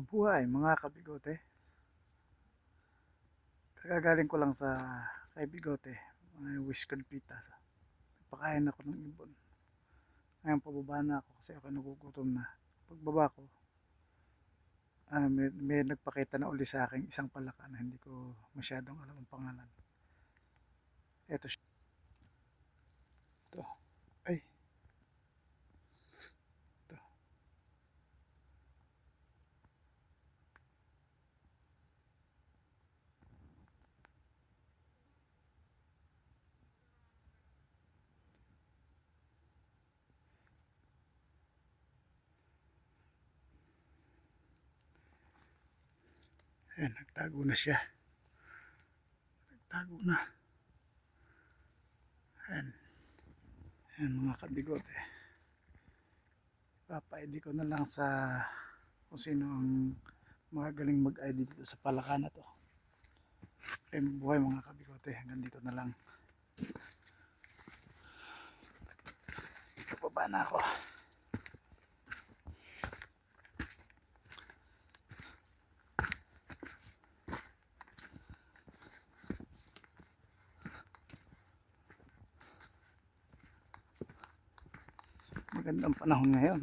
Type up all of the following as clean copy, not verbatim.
Mabuhay mga kabigote. Kagagaling ko lang sa kay Bigote, may whiskered pita. Pakain ako ng ibon. Ngayon pababa na ako kasi ako nagugutom na. Pagbaba ko, may nagpakita na uli sa akin isang palaka na hindi ko masyadong alam ang pangalan. Ito siya. Ito. Ay. Ito. Ayan, nagtago na siya. Nagtago na. Ayan. Ayan mga kabigote. Papa-ID ko na lang sa kung sino ang magagaling mag-ID dito sa palaka na to. Kaya buhay mga kabigote. Hanggang dito na lang. Pababa na ako. Magandang panahon ngayon.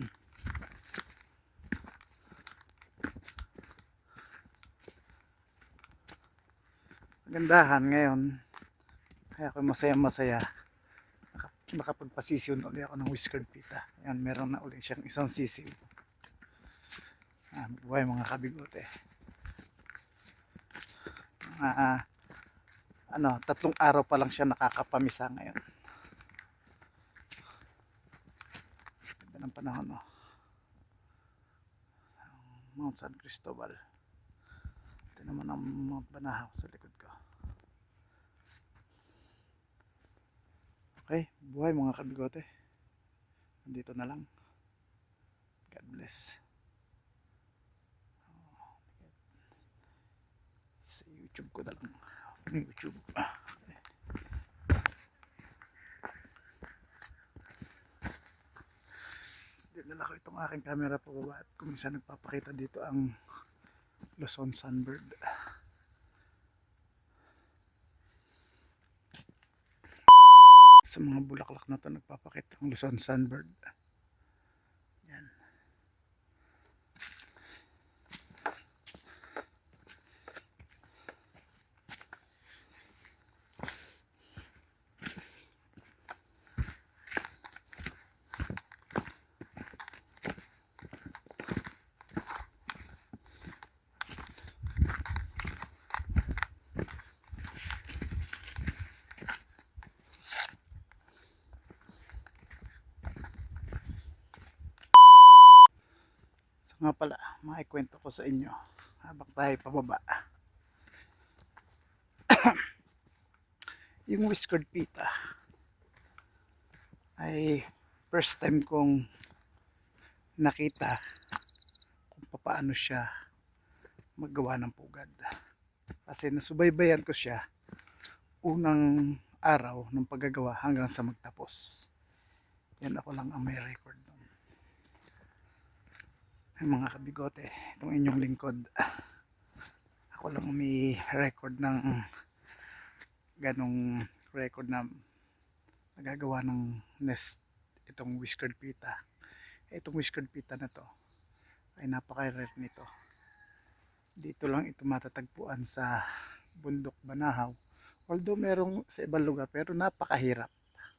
Magandahan ngayon. Kaya ako masaya-masaya. Nakapagpasisiw na uli ako ng whiskered pita. Ayan, meron na uli siyang isang sisiw. Buhay mga kabigote. Tatlong araw pa lang siya nakakapamisa ngayon. Ganda ng panahon, no? Mount San Cristobal. Ito naman ang Mount Banahaw sa likod ko. Okay, buhay mga kabigote. Nandito na lang. God bless. Sa YouTube ko na lang. YouTube. Dinala ko itong aking camera pababa at kung minsan nagpapakita dito ang Luzon Sunbird. Sa mga bulaklak na to nagpapakita ang Luzon Sunbird. Yan. Nga pala, maikwento ko sa inyo habang tayo pababa. Yung whiskered pita ay first time kong nakita kung paano siya maggawa ng pugad. Kasi nasubaybayan ko siya unang araw ng paggagawa hanggang sa magtapos. Yan, ako lang ang may record. Mga kabigote, itong inyong lingkod, ako lang may record ng ganong record na nagagawa ng nest itong whiskered pita. Itong whiskered pita na to ay napaka-rare nito. Dito lang ito matatagpuan sa bundok Banahaw, although merong sa ibang lugar, pero napakahirap,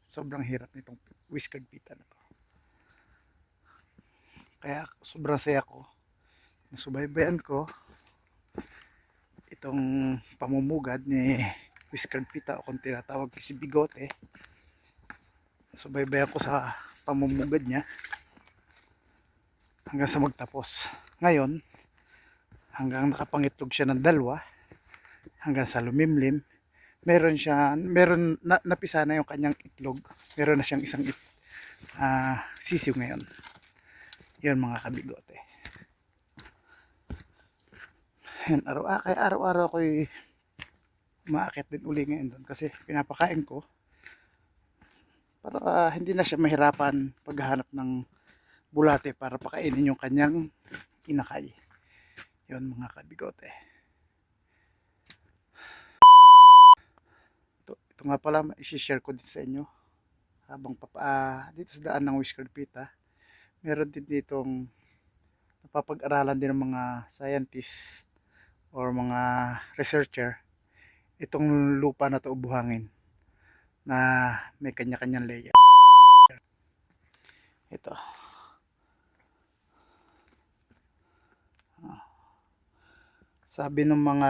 sobrang hirap nitong whiskered pita na to. Kaya sobrang saya ko, nasubaybayan ko itong pamumugad ni whiskered pita o kung tinatawag si Bigote. Nasubaybayan ko sa pamumugad niya hanggang sa magtapos. Ngayon, hanggang nakapangitlog siya ng dalawa, hanggang sa lumimlim, meron napisa na yung kanyang itlog, meron na siyang isang sisiw ngayon. Yan mga kabigote. Yan, araw-araw ako'y umaakit din uli ngayon doon kasi pinapakain ko para hindi na siya mahirapan paghahanap ng bulate para pakainin yung kanyang inakay. Yun mga kabigote. Ito nga pala, isi-share ko din sa inyo. Habang dito sa daan ng Whiskered Pita, meron din ditong napapag-aralan din ng mga scientists or mga researcher itong lupa na to buhangin na may kanya-kanyang layer. Ito. Sabi ng mga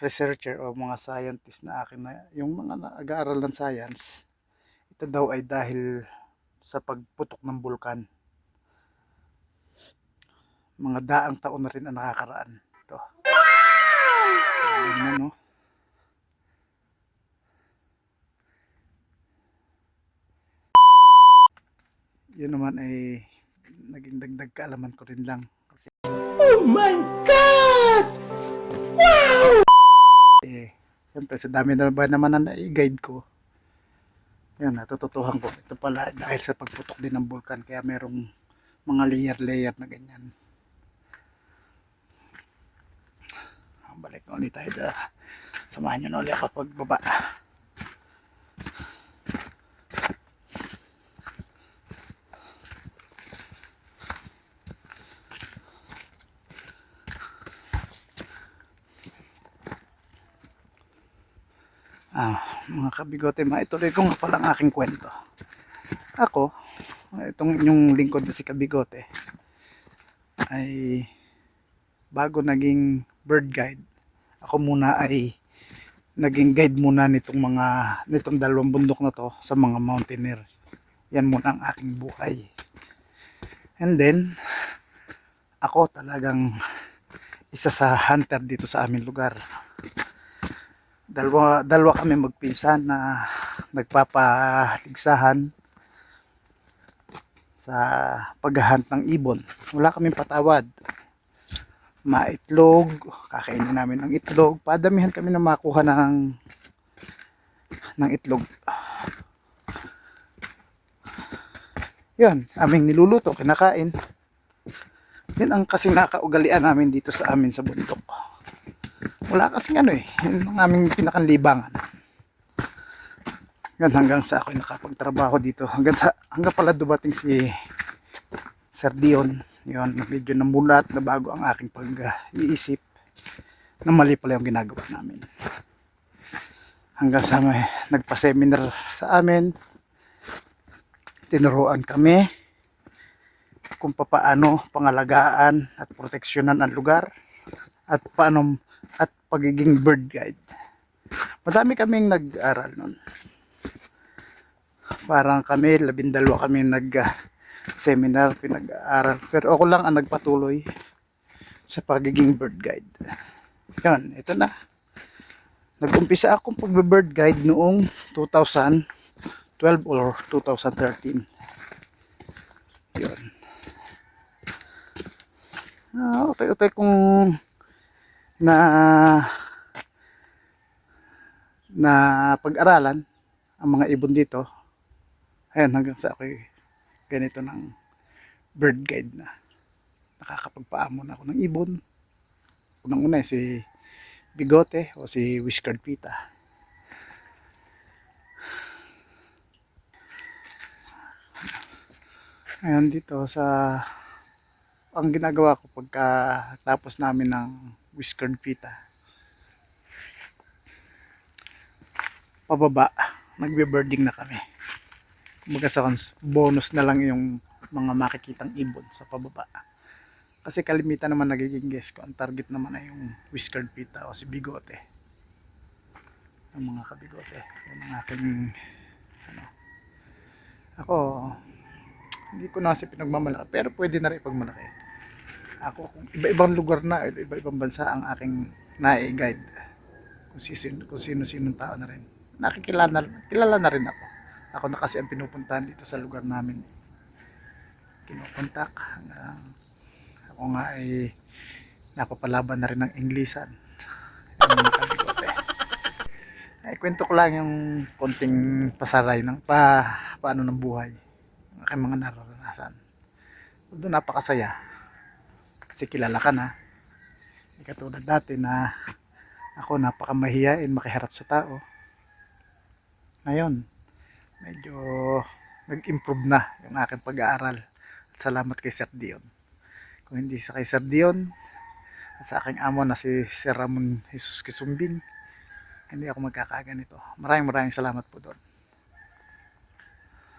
researcher o mga scientist na akin na yung mga nag-aaral ng science, ito daw ay dahil sa pagputok ng bulkan. Mga daang taon na rin ang nakakaraan. Ito. Ganyan, no? Yun naman ay naging dagdag kaalaman ko rin lang. Kasi, oh my God! Wow! Siyempre sa dami na ba naman na i-guide ko. Yan, natututuhan ko. Ito pala dahil sa pagputok din ng bulkan. Kaya merong mga layer-layer na ganyan. Balik na ulit tayo dyan. Samahan nyo na ulit ako pagbaba. Mga kabigote, maituloy ko nga palang aking kwento. Ako, itong inyong lingkod na si Kabigote, ay bago naging bird guide, ako muna ay naging guide muna nitong dalawang bundok na to sa mga mountaineer. Yan muna ang aking buhay. And then, ako talagang isa sa hunter dito sa aming lugar. Dalawa kami magpinsan na nagpapaligsahan sa paghahunt ng ibon. Wala kaming patawad. Maitlog, kakainin namin ang itlog. Padamihan kami na makuha ng itlog. Yan, aming niluluto, kinakain. Yan ang kasi nakaugalian namin dito sa amin sa bundok. Wala kasing yun ang aming pinakanlibangan. Yan, hanggang sa ako'y nakapagtrabaho dito. Hanggang pala dumating si Sir Dion. Yun, medyo namulat na bago ang aking pag-iisip na mali pala yung ginagawa namin. Hanggang sa nagpa-seminar sa amin. Tinuruan kami kung paano pangalagaan at proteksyonan ang lugar at paano at pagiging bird guide. Madami kaming nag-aral nun. Parang kami, 12 kami nag-seminar, pinag-aaral. Pero ako lang ang nagpatuloy sa pagiging bird guide. Yan, ito na. Nag-umpisa akong pag-bird guide noong 2012 or 2013. Yun. Utay-utay kong na pag-aralan ang mga ibon dito. Ayan, hanggang sa ako'y ganito ng bird guide na. Nakakapagpaamon ako ng ibon. Unang-una si Bigote o si Whiskered Pita. Ayan, dito ang ginagawa ko pagka tapos namin ng Whiskered Pita, pababa, nagbe-birding na kami. Kumbaga sa bonus na lang yung mga makikitang ibon sa pababa. Kasi kalimitan naman nagiging guess ko, ang target naman ay yung Whiskered Pita o si Bigote. Ang mga kabigote. Yung mga aking ako, hindi ko na kasi pinagmamalaki, pero pwede na rin ipagmalaki. Ako, kung iba-ibang lugar na, iba-ibang bansa ang aking nai-guide. Kung sino-sinong tao na rin. Kilala na rin ako. Ako na kasi ang pinupuntahan dito sa lugar namin. Kinukontak. Ako nga ay napapalaban na rin ng Inglesan. Yung mga kabigote. Ay, kwento ko lang yung konting pasaray ng paano ng buhay. Ang aking mga nararanasan. Doon napakasaya. Kasi kilala ka na. Hindi katulad dati na ako napakamahiyain makiharap sa tao. Ngayon, medyo nag-improve na yung aking pag-aaral. At salamat kay Sir Dion. Kung hindi sa kay Sir Dion at sa aking amo na si Sir Ramon Jesus Kisumbing, hindi ako magkakaganito. Maraming salamat po doon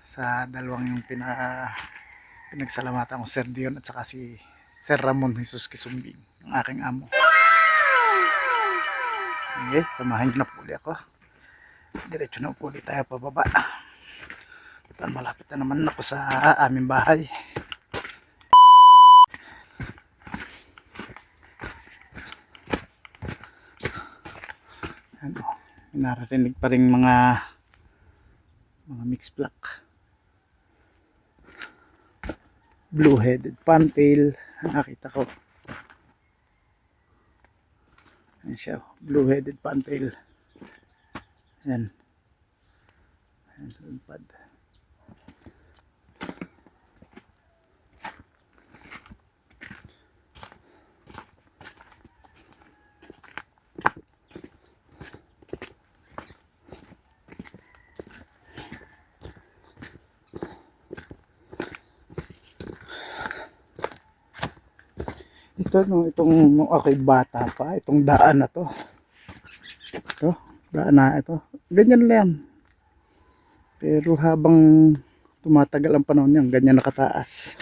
sa dalawang yung pinagsalamatan ko, Sir Dion at saka si Sir Ramon Jesus Kisumbing, ang aking amo. Okay, samahan niyo na po ulit ako. Diretso na po ulit tayo pababa. At malapit na naman ako sa aming bahay. Ano, naririnig pa rin mga mixed black, blue-headed pantail. Nakita ko, ayan siya, blue-headed pantail. Ayan, ayan, lumpad. Ito, itong ako'y bata pa, itong daan na to. Ito, daan na ito. Ganyan lang. Pero habang tumatagal ang panahon niyan, ganyan nakataas.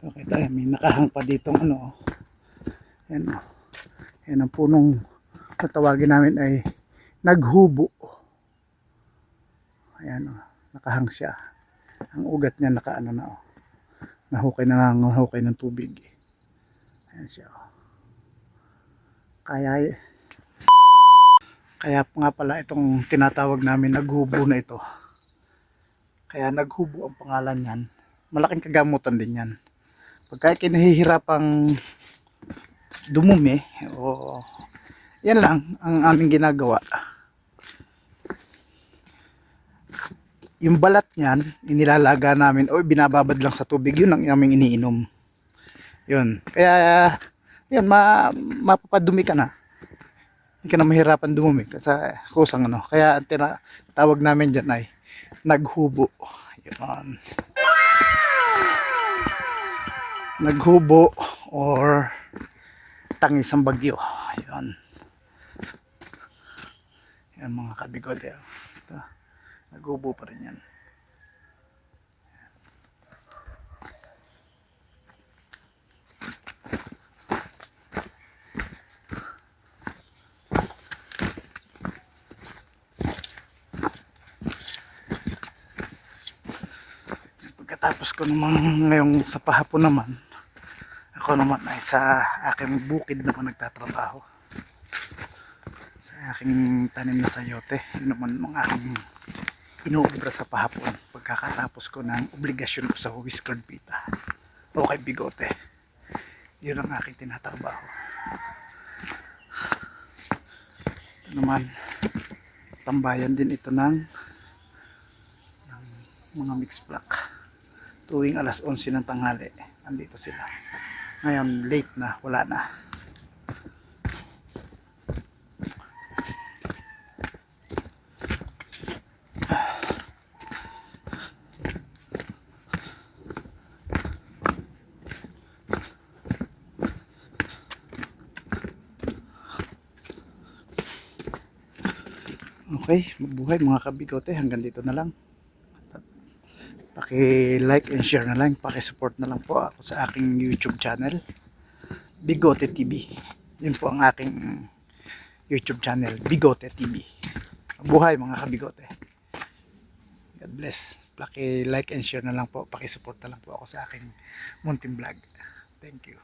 Okay tayo, may nakahang pa ditong ano. Yan o. Yan ang punong natawagin namin ay naghubo. Ayan o, nakahang siya. Ang ugat niya nakaano na o. Nahukay na lang, nahukay ng tubig. Ayan siya o. Kaya nga pala itong tinatawag namin naghubo na ito. Kaya naghubo ang pangalan niyan. Malaking kagamutan din yan. Pagka kinahihirapang dumumi, o yan lang ang aming ginagawa. Yung balat niyan, inilalaga namin o binababad lang sa tubig, yun ang aming iniinom. Yun. Kaya, yun, mapapadumi ka na. Hindi ka na mahirapan dumumi kasi kusang ano. Kaya ang tinatawag namin dyan ay naghubo. Yun. Naghubo or tangis ang bagyo. Ayun. Yan mga kabigode. Ito. Naghubo pa rin yan. Pagkatapos ko naman ngayong sa pahapon naman, ako naman ay sa aking bukid naman nagtatrabaho. Sa aking tanim na sayote. Yun naman ang aking inuubra sa pahapon. Pagkakatapos ko ng obligasyon ko sa whiskered pita. O kay bigote. Yun ang aking tinatrabaho. Ito naman, tambayan din ito ng mga mixed black. Tuwing alas 11 ng tanghali, andito sila. Ngayon late na, wala na. Okay, mabuhay mga kabigote, hanggang dito na lang. Paki-like and share na lang, paki-support na lang po ako sa aking YouTube channel, Bigote TV. Yun po ang aking YouTube channel, Bigote TV. Mabuhay mga kabigote. God bless. Paki-like and share na lang po, paki-support na lang po ako sa aking munting vlog. Thank you.